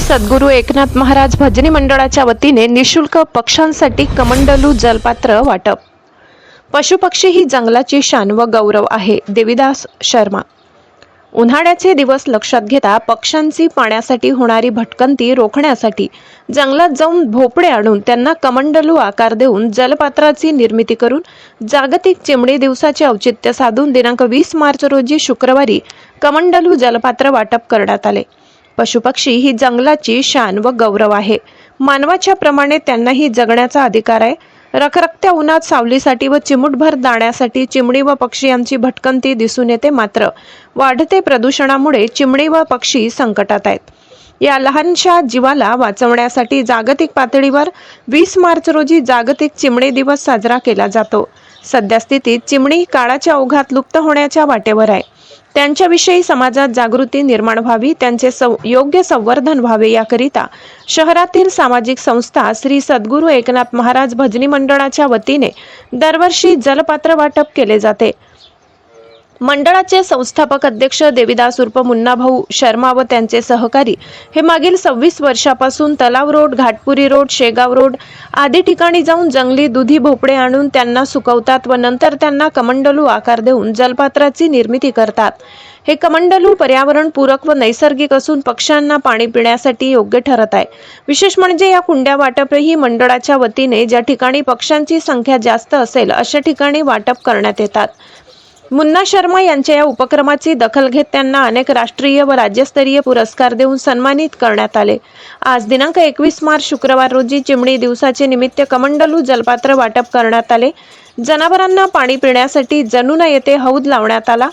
सद्गुरू एकनाथ महाराज भजनी मंडळाच्या वतीने निशुल्क पक्ष्यांसाठी कमंडलू जलपात्र वाटप। पशुपक्षी ही जंगलाची शान व गौरव आहे। देविदास शर्मा। उन्हाळ्याचे दिवस लक्षात घेता पक्ष्यांची पाण्यासाठी होणारी भटकंती रोखण्यासाठी जंगलात जाऊन भोपळे आणून त्यांना कमंडलू आकार देऊन जलपात्राची निर्मिती करून जागतिक चिमणी दिवसाचे औचित्य साधून दिनांक 20 मार्च रोजी शुक्रवारी कमंडलू जलपात्र वाटप करण्यात आले। पशुपक्षी ही जंगलाची शान व गौरव आहे। मानवाच्या प्रमाणे त्यांनाही जगण्याचा अधिकार आहे। रखरखत्या उन्हात सावलीसाठी व चिमूटभर दाण्यासाठी चिमणी व पक्षी यांची भटकंती दिसून येते। मात्र वाढते प्रदूषणामुळे चिमणी व पक्षी संकटात आहेत। या लहानशा जीवाला वाचवण्यासाठी जागतिक पातळीवर 20 मार्च रोजी जागतिक चिमणी दिवस साजरा केला जातो। सध्या स्थितीत चिमणी काळाच्या ओघात लुप्त होण्याच्या वाटेवर आहे। त्यांच्याविषयी समाजात जागृती निर्माण व्हावी, त्यांचे योग्य संवर्धन व्हावे याकरिता शहरातील सामाजिक संस्था श्री सद्गुरू एकनाथ महाराज भजनी मंडळाच्या वतीने दरवर्षी जलपात्र वाटप केले जाते। मंडळाचे संस्थापक अध्यक्ष देविदास उर्फ मुन्नाभाऊ शर्मा व त्यांचे सहकारी हे मागील 26 वर्षापासून तलाव road, Ghatpuri road, Shegaon road आदी ठिकाणी जाऊन जंगली दुधी भोपळे आणून त्यांना सुकवतात व नंतर त्यांना कमंडलू आकार देऊन जलपात्राची निर्मिती करतात। हे कमंडलू पर्यावरण पूरक व नैसर्गिक असून पक्ष्यांना पाणी पिण्यासाठी योग्य ठरत आहे। विशेष म्हणजे या कुंड्या वाटपही मंडळाच्या वतीने ज्या ठिकाणी पक्ष्यांची संख्या जास्त असेल अशा ठिकाणी वाटप करण्यात येतात। मुन्ना शर्मा यांच्या या उपक्रमाची दखल घेत त्यांना अनेक राष्ट्रीय व राज्यस्तरीय पुरस्कार देऊन सन्मानित करण्यात आले। आज दिनांक 21 मार्च शुक्रवार रोजी चिमणी दिवसाचे निमित्त कमंडलू जलपात्र वाटप करण्यात आले। जनावरांना पाणी पिण्यासाठी जनुना येथे हौद लावण्यात आला।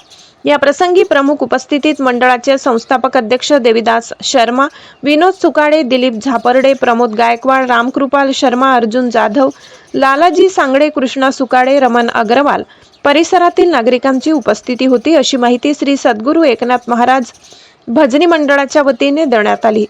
या प्रसंगी प्रमुख उपस्थितीत मंडळाचे संस्थापक अध्यक्ष देविदास शर्मा, विनोद सुकाडे, दिलीप झापर्डे, प्रमोद गायकवाड, रामकृपाल शर्मा, अर्जुन जाधव, लालाजी सांगडे, कृष्णा सुकाडे, रमन अग्रवाल परिसरातील नागरिकांची उपस्थिती होती, अशी माहिती श्री सद्गुरू एकनाथ महाराज भजनी मंडळाच्या वतीने देण्यात आली।